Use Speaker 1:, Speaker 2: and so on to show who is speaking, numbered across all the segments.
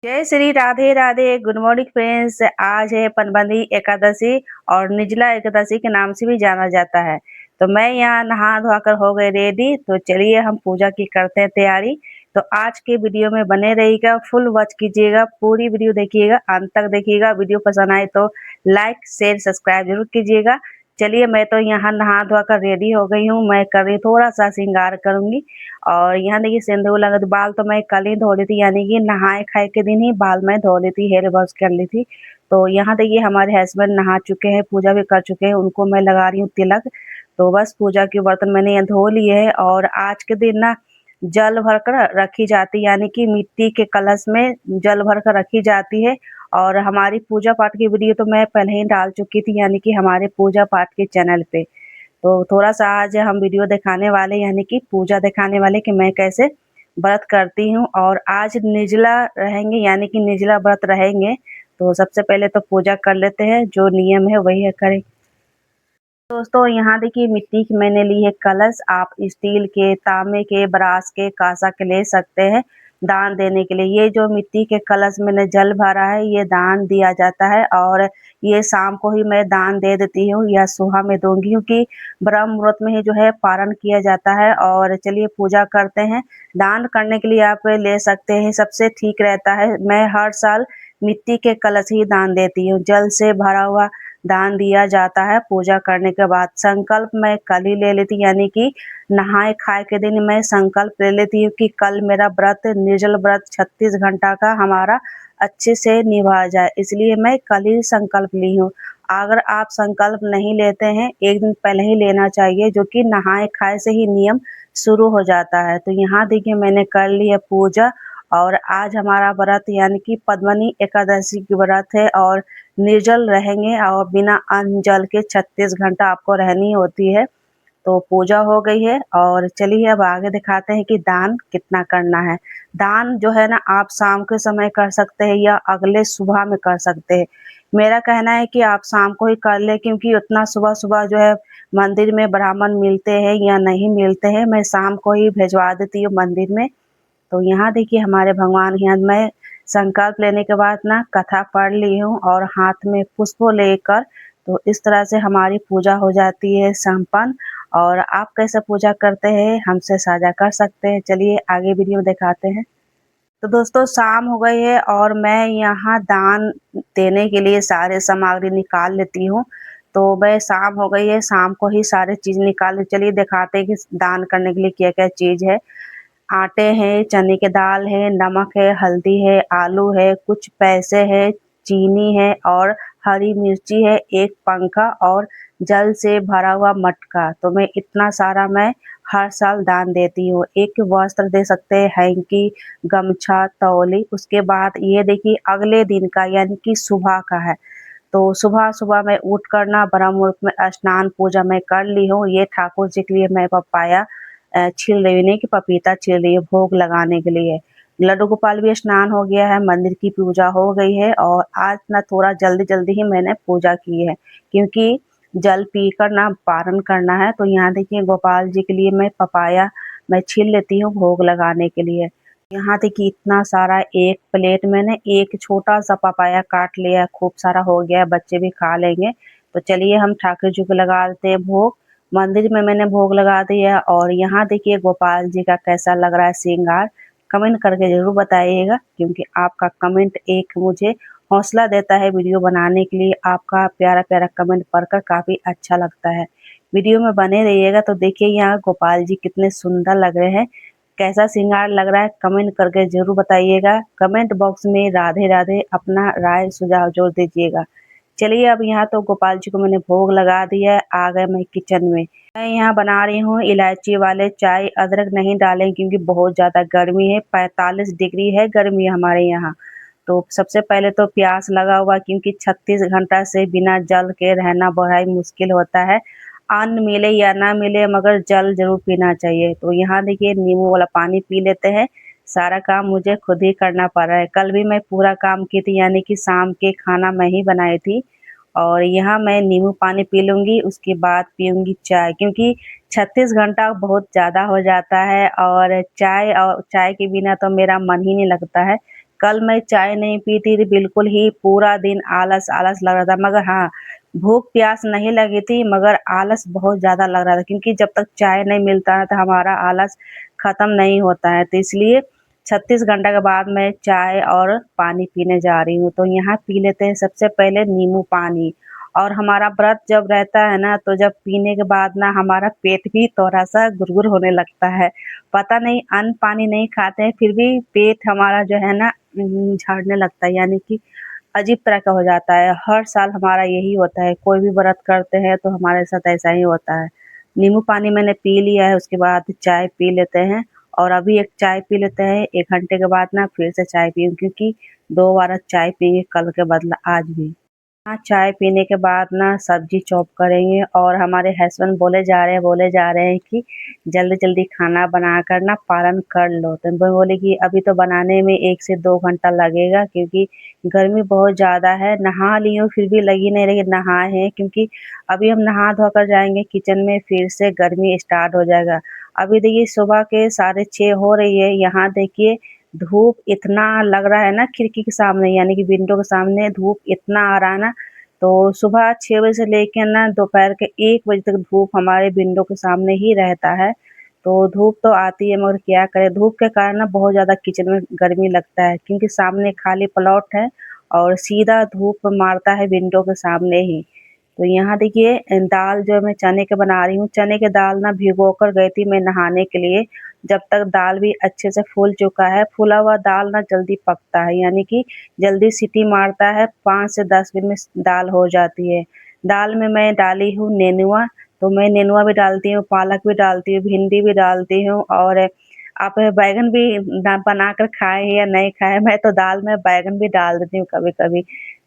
Speaker 1: जय Shri Radhe Radhe. Good morning friends. आज है पनबंधी एकादशी और निर्जला एकादशी के नाम से भी जाना जाता है। तो मैं यहाँ नहा धोकर हो गए रेडी। तो चलिए हम पूजा की करते हैं तैयारी। तो आज के वीडियो में बने रहिएगा, फुल वॉच कीजिएगा, पूरी वीडियो देखिएगा, अंत तक देखिएगा। वीडियो पसंद आए तो लाइक शेयर सब्सक्राइब जरूर कीजिएगा। चलिए मैं तो यहाँ नहा धोकर रेडी हो गई हूँ। मैं कर रही थोड़ा सा श्रृंगार करूंगी। और यहाँ देखिए सिंदूर लगा, तो बाल तो मैं कल ही धो ली थी, यानी कि नहाए खाए के दिन ही बाल मैं धो ली थी, हेयर वॉश कर ली थी। तो यहाँ देखिए हमारे हस्बैंड नहा चुके हैं, पूजा भी कर चुके हैं, उनको मैं लगा रही हूँ तिलक। तो बस पूजा के बर्तन मैंने यहाँ धो लिए है। और आज के दिन ना जल भर कर रखी जाती, यानी कि मिट्टी के कलश में जल भर कर रखी जाती है। और हमारी पूजा पाठ की वीडियो तो मैं पहले ही डाल चुकी थी, यानी कि हमारे पूजा पाठ के चैनल पे। तो थोड़ा-सा आज हम वीडियो दिखाने वाले, यानी कि पूजा दिखाने वाले कि मैं कैसे व्रत करती हूँ। और आज निर्जला रहेंगे, यानी कि निर्जला व्रत रहेंगे। तो सबसे पहले तो पूजा कर लेते हैं, जो नियम है वही है करें। दोस्तों यहाँ देखिए मिट्टी की मैंने ली है कलश। आप स्टील के, तांबे के, ब्रास के, कांसा के ले सकते हैं दान देने के लिए। ये जो मिट्टी के कलश मैंने जल भरा है, ये दान दिया जाता है। और ये शाम को ही मैं दान दे देती हूँ या सुबह में दूंगी, क्योंकि ब्रह्म मुहूर्त में ही जो है पारण किया जाता है। और चलिए पूजा करते हैं। दान करने के लिए आप ले सकते हैं, सबसे ठीक रहता है। मैं हर साल मिट्टी के कलश ही दान देती हूँ। जल से भरा हुआ दान दिया जाता है पूजा करने के बाद। संकल्प मैं कल ही ले लेती, यानी कि नहाए खाए के दिन मैं संकल्प ले लेती हूँ कि कल मेरा व्रत, निर्जल व्रत 36 घंटा का हमारा अच्छे से निभा जाए, इसलिए मैं कल ही संकल्प ली हूँ। अगर आप संकल्प नहीं लेते हैं, एक दिन पहले ही लेना चाहिए, जो कि नहाए खाए से ही नियम शुरू हो जाता है। तो यहाँ देखिए मैंने कर ली है पूजा। और आज हमारा व्रत यानी कि पद्मनी एकादशी की व्रत है। और निर्जल रहेंगे और बिना अन्न जल के 36 घंटा आपको रहनी होती है। तो पूजा हो गई है। और चलिए अब आगे दिखाते हैं कि दान कितना करना है। दान जो है ना, आप शाम के समय कर सकते हैं या अगले सुबह में कर सकते हैं। मेरा कहना है कि आप शाम को ही कर ले, क्योंकि उतना सुबह सुबह जो है मंदिर में ब्राह्मण मिलते हैं या नहीं मिलते हैं। मैं शाम को ही भिजवा देती हूँ मंदिर में। तो यहाँ देखिए हमारे भगवान के यहाँ मैं संकल्प लेने के बाद ना कथा पढ़ ली हूँ और हाथ में पुष्प लेकर, तो इस तरह से हमारी पूजा हो जाती है संपन्न। और आप कैसे पूजा करते हैं हमसे साझा कर सकते हैं। चलिए आगे वीडियो दिखाते हैं। तो दोस्तों शाम हो गई है और मैं यहाँ दान देने के लिए सारे सामग्री निकाल लेती हूँ। तो मैं शाम हो गई है, शाम को ही सारे चीज़ निकाल, चलिए दिखाते हैं कि दान करने के लिए क्या क्या चीज़ है। आटे हैं, चने की दाल है, नमक है, हल्दी है, आलू है, कुछ पैसे है, चीनी है और हरी मिर्ची है, एक पंखा और जल से भरा हुआ मटका। तो मैं इतना सारा मैं हर साल दान देती हूँ। एक वस्त्र दे सकते हैं, हैंकी, गमछा, तौली। उसके बाद ये देखिए अगले दिन का, यानी कि सुबह का है। तो सुबह-सुबह मैं उठ कर ना ब्रह्म मुहूर्त में स्नान पूजा मैं कर ली हूँ। ये ठाकुर जी के लिए मैं पपाया छील रही हूँ, नहीं कि पपीता छील रही हूँ, भोग लगाने के लिए। लड्डू गोपाल भी स्नान हो गया है, मंदिर की पूजा हो गई है। और आज ना थोड़ा जल्दी-जल्दी ही मैंने पूजा की है, क्योंकि जल पीकर ना पारण करना है। तो यहाँ देखिए गोपाल जी के लिए मैं पपाया मैं छील लेती हूँ भोग लगाने के लिए। यहाँ देखिए इतना सारा एक प्लेट मैंने एक छोटा सा पपाया काट लिया है, खूब सारा हो गया है, बच्चे भी खा लेंगे। तो चलिए हम ठाकुर जी को लगा देते हैं भोग। मंदिर में मैंने भोग लगा दिया है। और यहाँ देखिए गोपाल जी का कैसा लग रहा है श्रृंगार, कमेंट करके ज़रूर बताइएगा, क्योंकि आपका कमेंट एक मुझे हौसला देता है वीडियो बनाने के लिए। आपका प्यारा-प्यारा कमेंट पढ़कर काफ़ी अच्छा लगता है। वीडियो में बने रहिएगा। तो देखिए यहाँ गोपाल जी कितने सुंदर लग रहे हैं, कैसा श्रृंगार लग रहा है कमेंट करके ज़रूर बताइएगा। कमेंट बॉक्स में राधे राधे अपना राय सुझाव ज़रूर दीजिएगा। चलिए अब यहाँ तो गोपाल जी को मैंने भोग लगा दिया है, आ गए मैं किचन में। मैं यहाँ बना रही हूँ इलायची वाले चाय। अदरक नहीं डालें क्योंकि बहुत ज़्यादा गर्मी है, 45 डिग्री है गर्मी हमारे यहाँ। तो सबसे पहले तो प्यास लगा हुआ, क्योंकि 36 घंटा से बिना जल के रहना बड़ा ही मुश्किल होता है। अन्न मिले या ना मिले, मगर जल ज़रूर पीना चाहिए। तो यहाँ देखिए नींबू वाला पानी पी लेते हैं। सारा काम मुझे खुद ही करना पड़ रहा है। कल भी मैं पूरा काम की थी, यानी कि शाम के खाना मैं ही बनाई थी। और यहाँ मैं नींबू पानी पी लूँगी, उसके बाद पीऊँगी चाय, क्योंकि 36 घंटा बहुत ज़्यादा हो जाता है। और चाय के बिना तो मेरा मन ही नहीं लगता है। कल मैं चाय नहीं पी थी, बिल्कुल ही पूरा दिन आलस-आलस लग रहा था। मगर हाँ, भूख-प्यास नहीं लगी थी मगर आलस बहुत ज़्यादा लग रहा था क्योंकि जब तक चाय नहीं मिलता है तो हमारा आलस ख़त्म नहीं होता है। तो इसलिए 36 घंटा के बाद मैं चाय और पानी पीने जा रही हूँ। तो यहाँ पी लेते हैं सबसे पहले नींबू पानी। और हमारा व्रत जब रहता है ना तो जब पीने के बाद ना हमारा पेट भी थोड़ा-सा गुड़गुड़ होने लगता है। पता नहीं अन्न पानी नहीं खाते हैं फिर भी पेट हमारा जो है ना झाड़ने लगता है, यानी कि अजीब तरह का हो जाता है। हर साल हमारा यही होता है, कोई भी व्रत करते हैं तो हमारे साथ ऐसा ही होता है। नींबू पानी मैंने पी लिया है, उसके बाद चाय पी लेते हैं और अभी एक चाय पी लेते हैं, 1 घंटे के बाद ना फिर से चाय पिएँ क्योंकि 2 बार चाय पिएँगे कल के बदला आज भी। हाँ, चाय पीने के बाद ना सब्जी चॉप करेंगे और हमारे हस्बैंड बोले जा रहे हैं कि जल्दी-जल्दी खाना बनाकर ना पारण कर लो। तो मैं बोली कि अभी तो बनाने में 1 से 2 घंटा लगेगा क्योंकि गर्मी बहुत ज़्यादा है। नहा ली हूँ फिर भी लगी नहीं रही नहाए हैं क्योंकि अभी हम नहा धो कर जाएँगे किचन में फिर से गर्मी स्टार्ट हो जाएगा। अभी देखिए सुबह के साढ़े 6 हो रही है, यहाँ देखिए धूप इतना लग रहा है ना खिड़की के सामने यानी कि विंडो के सामने धूप इतना आ रहा है ना, तो सुबह 6 बजे से लेके ना दोपहर के 1 बजे तक धूप हमारे विंडो के सामने ही रहता है। तो धूप तो आती है मगर क्या करें, धूप के कारण ना बहुत ज़्यादा किचन में गर्मी लगता है क्योंकि सामने खाली प्लॉट है और सीधा धूप मारता है विंडो के सामने ही। तो यहाँ देखिए दाल जो मैं चने के बना रही हूँ, चने की दाल ना भिगो कर गई थी मैं नहाने के लिए। जब तक दाल भी अच्छे से फूल चुका है, फूला हुआ दाल ना जल्दी पकता है यानी कि जल्दी सीटी मारता है, 5 से 10 मिनट में दाल हो जाती है। दाल में मैं डाली हूँ नेनुआ, तो मैं नेनुआ भी डालती हूँ, पालक भी डालती हूँ, भिंडी भी डालती हूँ और आप बैंगन भी बनाकर खाएँ या नहीं खाएँ, मैं तो दाल में बैंगन भी डाल देती हूँ कभी-कभी।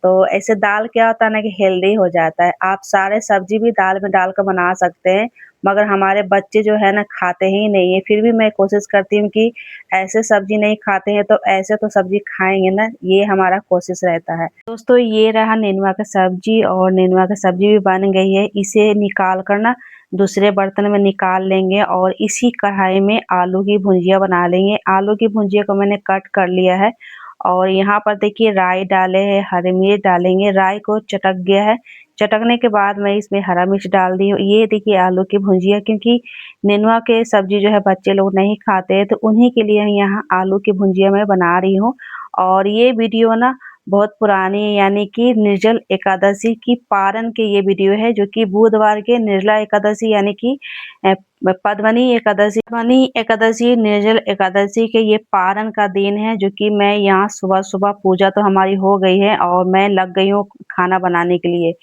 Speaker 1: तो ऐसे दाल क्या होता है ना कि हेल्दी हो जाता है। आप सारे सब्ज़ी भी दाल में डाल कर बना सकते हैं, मगर हमारे बच्चे जो है ना खाते ही नहीं हैं। फिर भी मैं कोशिश करती हूँ कि ऐसे सब्ज़ी नहीं खाते हैं तो ऐसे तो सब्ज़ी खाएँगे ना, ये हमारा कोशिश रहता है। दोस्तों ये रहा नेनुआ का सब्ज़ी और नेनुआ का सब्ज़ी भी बन गई है। इसे निकाल कर ना दूसरे बर्तन में निकाल लेंगे और इसी कढ़ाई में आलू की भुजिया बना लेंगे। आलू की भुजिया को मैंने कट कर लिया है और यहाँ पर देखिए राई डाले हैं, हरी मिर्च डालेंगे, राई को चटक गया है, चटकने के बाद मैं इसमें हरा मिर्च डाल दी हूँ। ये देखिए आलू की भुजिया क्योंकि नेनुआ के सब्ज़ी जो है बच्चे लोग नहीं खाते हैं, तो उन्हीं के लिए यहाँ आलू की भुजिया मैं बना रही हूँ। और ये वीडियो ना बहुत पुरानी है यानी कि निर्जल एकादशी की पारण की ये वीडियो है जो कि बुधवार के निर्जला एकादशी यानी कि पद्मनी एकादशी, निर्जल एकादशी के ये पारण का दिन है जो कि मैं यहाँ सुबह-सुबह पूजा तो हमारी हो गई है और मैं लग गई हूँ खाना बनाने के लिए।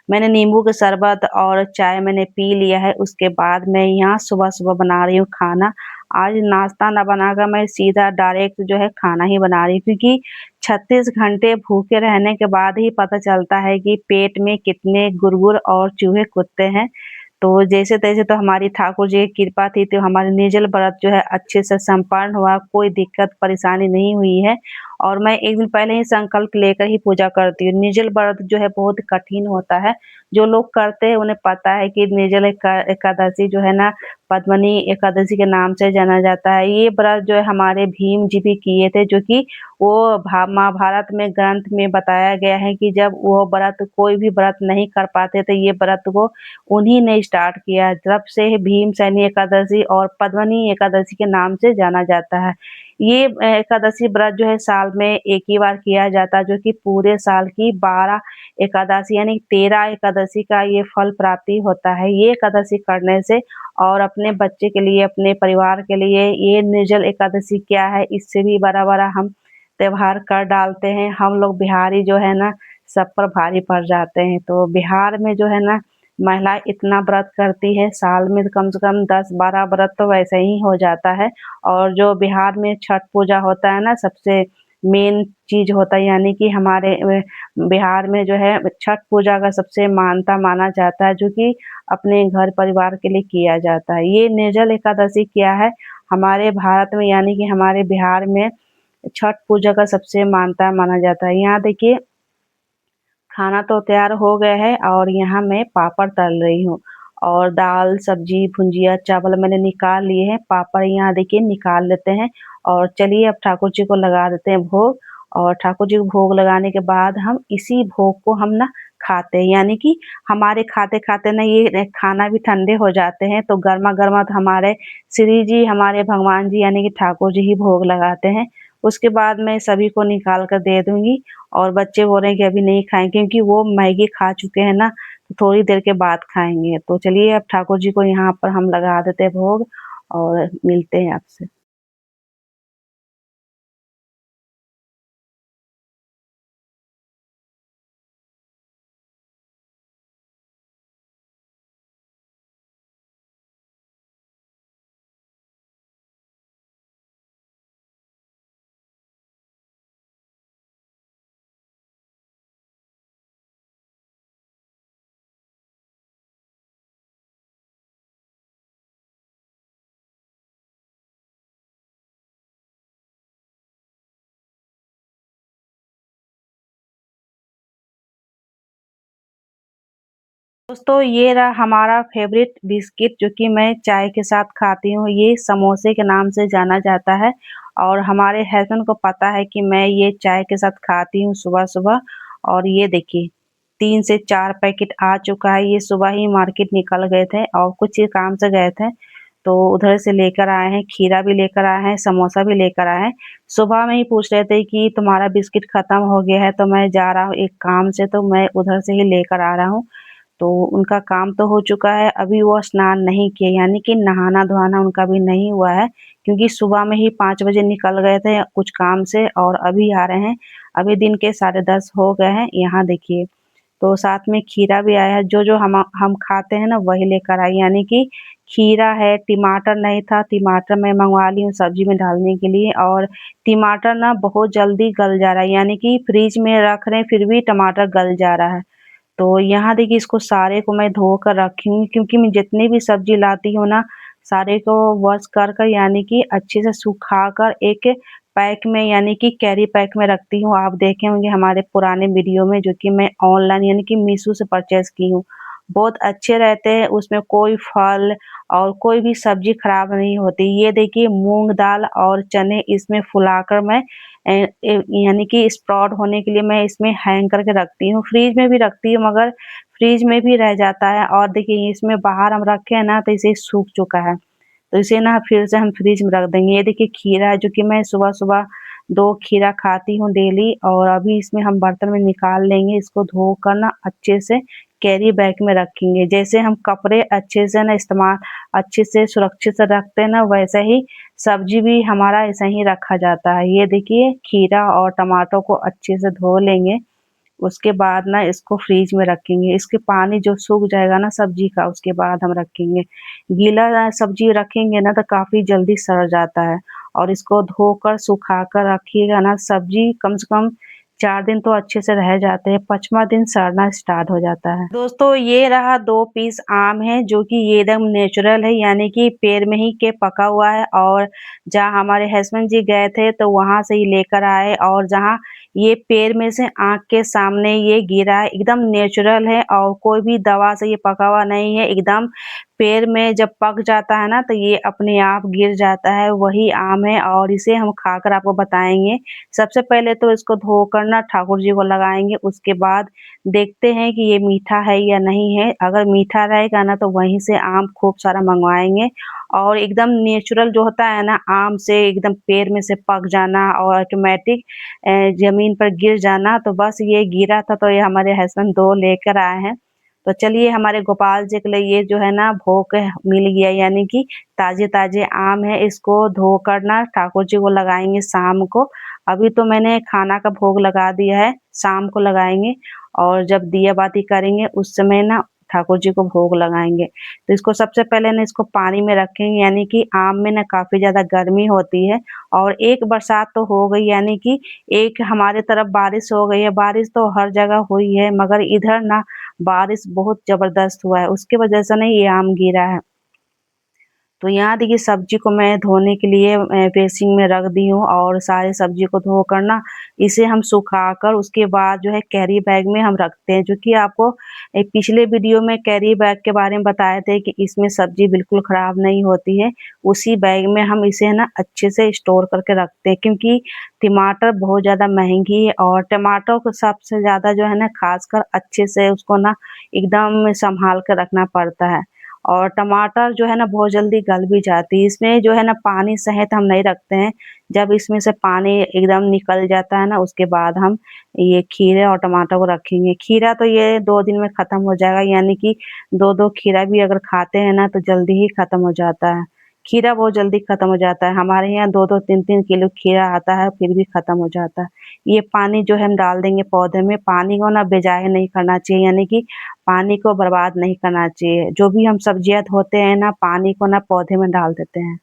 Speaker 1: मैंने नींबू का शरबत और चाय मैंने पी लिया है, उसके बाद मैं यहाँ सुबह-सुबह बना रही हूँ खाना। आज नाश्ता ना बनाकर मैं सीधा डायरेक्ट जो है खाना ही बना रही हूँ क्योंकि 36 घंटे भूखे रहने के बाद ही पता चलता है कि पेट में कितने गुड़गुड़ और चूहे कूदते हैं। तो जैसे-तैसे तो हमारी ठाकुर जी की कृपा थी तो हमारा निर्जल व्रत जो है अच्छे से संपन्न हुआ, कोई दिक्कत परेशानी नहीं हुई है और मैं 1 दिन पहले ही संकल्प लेकर ही पूजा करती हूँ। निर्जल व्रत जो है बहुत कठिन होता है, जो लोग करते हैं उन्हें पता है कि निर्जल एकादशी जो है ना पद्मनी एकादशी के नाम से जाना जाता है। ये व्रत जो है हमारे भीम जी भी किए थे जो कि वो महाभारत में ग्रंथ में बताया गया है कि जब वो व्रत कोई भी व्रत नहीं कर पाते थे ये व्रत को उन्हीं ने स्टार्ट किया। तब से भीमसेनी एकादशी और पद्मनी एकादशी के नाम से जाना जाता है। ये एकादशी व्रत जो है साल में एक ही बार किया जाता है जो कि पूरे साल की 12 एकादशी यानी 13 एकादशी का ये फल प्राप्ति होता है। ये एकादशी करने से और अपने बच्चे के लिए, अपने परिवार के लिए ये निर्जल एकादशी क्या है इससे भी बड़ा-बड़ा हम त्योहार कर डालते हैं। हम लोग बिहारी जो है ना सब पर भारी पड़ जाते हैं। तो बिहार में जो है ना महिलाएँ इतना व्रत करती है, साल में कम से कम 10-12 व्रत तो वैसे ही हो जाता है और जो बिहार में छठ पूजा होता है ना सबसे मेन चीज़ होता है यानी कि हमारे बिहार में जो है छठ पूजा का सबसे मानता माना जाता है जो कि अपने घर परिवार के लिए किया जाता है। ये निर्जल एकादशी क्या है, हमारे भारत में यानी कि हमारे बिहार में छठ पूजा का सबसे मानता माना जाता है। यहाँ देखिए खाना तो तैयार हो गया है और यहाँ मैं पापड़ तल रही हूँ और दाल, सब्जी, भुंजिया, चावल मैंने निकाल लिए हैं। पापड़ यहाँ देखिए निकाल लेते हैं और चलिए अब ठाकुर जी को लगा देते हैं भोग और ठाकुर जी को भोग लगाने के बाद हम इसी भोग को हम ना खाते हैं। यानी कि हमारे खाते-खाते ना ये खाना भी ठंडे हो जाते हैं, तो गरमा-गरमा तो हमारे श्री जी, हमारे भगवान जी यानी कि ठाकुर जी ही भोग लगाते हैं। उसके बाद मैं सभी को निकाल कर दे दूँगी और बच्चे बोल रहे हैं कि अभी नहीं खाएँ क्योंकि वो मैगी खा चुके हैं ना, तो थोड़ी देर के बाद खाएँगे। तो चलिए अब ठाकुर जी को यहाँ पर हम लगा देते हैं भोग और मिलते हैं आपसे। दोस्तों ये रहा हमारा फ़ेवरेट बिस्किट जो कि मैं चाय के साथ खाती हूँ। ये समोसे के नाम से जाना जाता है और हमारे हस्बैंड को पता है कि मैं ये चाय के साथ खाती हूँ सुबह-सुबह। और ये देखिए 3 से 4 पैकेट आ चुका है। ये सुबह ही मार्केट निकल गए थे और कुछ ये काम से गए थे, तो उधर से लेकर आए हैं। खीरा भी लेकर आए हैं, समोसा भी लेकर आए हैं। सुबह में ही पूछ रहे थे कि तुम्हारा बिस्किट खत्म हो गया है, तो मैं जा रहा हूँ एक काम से, तो मैं उधर से ही लेकर आ रहा हूँ। तो उनका काम तो हो चुका है, अभी वो स्नान नहीं किए यानी कि नहाना-धोना उनका भी नहीं हुआ है, क्योंकि सुबह में ही 5 बजे निकल गए थे कुछ काम से और अभी आ रहे हैं। अभी दिन के 10:30 हो गए हैं, यहाँ देखिए। तो साथ में खीरा भी आया है, जो-जो हम खाते हैं ना वही लेकर आई, यानी कि खीरा है, टमाटर नहीं था, टमाटर मैं मँगवा ली हूँ सब्ज़ी में डालने के लिए। और टमाटर ना बहुत जल्दी गल जा रहा है, यानी कि फ्रिज में रख रहे हैं फिर भी टमाटर गल जा रहा है। तो यहाँ देखिए इसको सारे को मैं धो कर रखी हूँ, क्योंकि मैं जितनी भी सब्ज़ी लाती हूँ ना, सारे को वॉश कर कर यानी कि अच्छे से सुखा कर एक पैक में यानी कि कैरी पैक में रखती हूँ। आप देखे होंगे हमारे पुराने वीडियो में, जो कि मैं ऑनलाइन यानी कि मीशो से परचेज़ की हूँ। बहुत अच्छे रहते हैं, उसमें कोई फल और कोई भी सब्ज़ी खराब नहीं होती। ये देखिए मूँग दाल और चने इसमें फुलाकर मैं अ, ए यानी कि स्प्राउट होने के लिए मैं इसमें हैंग करके रखती हूँ। फ्रिज में भी रखती हूँ, मगर फ्रिज में भी रह जाता है और देखिए इसमें बाहर हम रखे हैं ना, तो इसे सूख चुका है। तो इसे ना फिर से हम फ्रिज में रख देंगे। ये देखिए खीरा है जो कि मैं सुबह-सुबह 2 खीरा खाती हूँ डेली, और अभी इसमें हम बर्तन में निकाल लेंगे। इसको धोकर ना अच्छे से कैरी बैग में रखेंगे। जैसे हम कपड़े अच्छे से ना इस्तेमाल अच्छे से सुरक्षित से रखते हैं ना, वैसे ही सब्ज़ी भी हमारा ऐसा ही रखा जाता है। ये देखिए खीरा और टमाटर को अच्छे से धो लेंगे। उसके बाद ना इसको फ्रिज में रखेंगे। इसके पानी जो सूख जाएगा ना सब्ज़ी का, उसके बाद हम रखेंगे। गीला सब्ज़ी रखेंगे ना तो काफ़ी जल्दी सड़ जाता है, और इसको धोकर सुखाकर रखिएगा ना, सब्ज़ी कम से कम 4 दिन तो अच्छे से रह जाते हैं, 5वाँ दिन सड़ना स्टार्ट हो जाता है। दोस्तों ये रहा 2 पीस आम है जो कि ये एकदम नेचुरल है, यानी कि पेड़ में ही के पका हुआ है, और जहाँ हमारे हस्बैंड जी गए थे तो वहाँ से ही लेकर आए, और जहाँ ये पेड़ में से आँख के सामने ये गिरा है, एकदम नेचुरल है और कोई भी दवा से ये पका हुआ नहीं है। एकदम पेड़ में जब पक जाता है ना तो ये अपने आप गिर जाता है, वही आम है और इसे हम खाकर आपको बताएँगे। सबसे पहले तो इसको धोकर ना ठाकुर जी को लगाएँगे, उसके बाद देखते हैं कि ये मीठा है या नहीं है। अगर मीठा रहेगा ना तो वहीं से आम खूब सारा मँगवाएँगे, और एकदम नेचुरल जो होता है ना, आम से एकदम पेड़ में से पक जाना और ऑटोमेटिक ज़मीन पर गिर जाना, तो बस ये गिरा था तो ये हमारे हस्बैंड 2 लेकर आए हैं। तो चलिए हमारे गोपाल जी के लिए ये जो है ना भोग मिल गया, यानी कि ताज़े-ताज़े आम है, इसको धोकर ना ठाकुर जी को लगाएँगे शाम को। अभी तो मैंने खाना का भोग लगा दिया है, शाम को लगाएँगे, और जब दिया बाती करेंगे उस समय ना ठाकुर जी को भोग लगाएँगे। तो इसको सबसे पहले ना इसको पानी में रखेंगे, यानी कि आम में ना काफ़ी ज़्यादा गर्मी होती है, और एक बरसात तो हो गई, यानी कि एक हमारे तरफ बारिश हो गई है। बारिश तो हर जगह हुई है, मगर इधर ना बारिश बहुत ज़बरदस्त हुआ है, उसकी वजह से ना ये आम गिरा है। तो यहाँ देखिए सब्जी को मैं धोने के लिए बेसिन में रख दी हूँ और सारी सब्जी को धोकर ना इसे हम सुखाकर उसके बाद जो है कैरी बैग में हम रखते हैं। जो कि आपको एक पिछले वीडियो में कैरी बैग के बारे में बताए थे कि इसमें सब्जी बिल्कुल ख़राब नहीं होती है। उसी बैग में हम इसे ना अच्छे से स्टोर करके रखते हैं, क्योंकि टमाटर बहुत ज़्यादा महँगी है और टमाटर को सबसे ज़्यादा जो है ना ख़ासकर अच्छे से उसको ना एकदम सँभाल कर रखना पड़ता है। और टमाटर जो है ना बहुत जल्दी गल भी जाती है। इसमें जो है ना पानी सहित हम नहीं रखते हैं। जब इसमें से पानी एकदम निकल जाता है ना उसके बाद हम ये खीरे और टमाटर को रखेंगे। खीरा तो ये 2 दिन में ख़त्म हो जाएगा, यानी कि 2-2 खीरा भी अगर खाते हैं ना तो जल्दी ही ख़त्म हो जाता है। खीरा बहुत जल्दी ख़त्म हो जाता है। हमारे यहाँ 2-2 3-3 किलो खीरा आता है फिर भी ख़त्म हो जाता है। ये पानी जो है हम डाल देंगे पौधे में, पानी को ना बेजाय नहीं करना चाहिए, यानी कि पानी को बर्बाद नहीं करना चाहिए। जो भी हम सब्जियाँ धोते हैं ना पानी को ना पौधे में डाल देते हैं।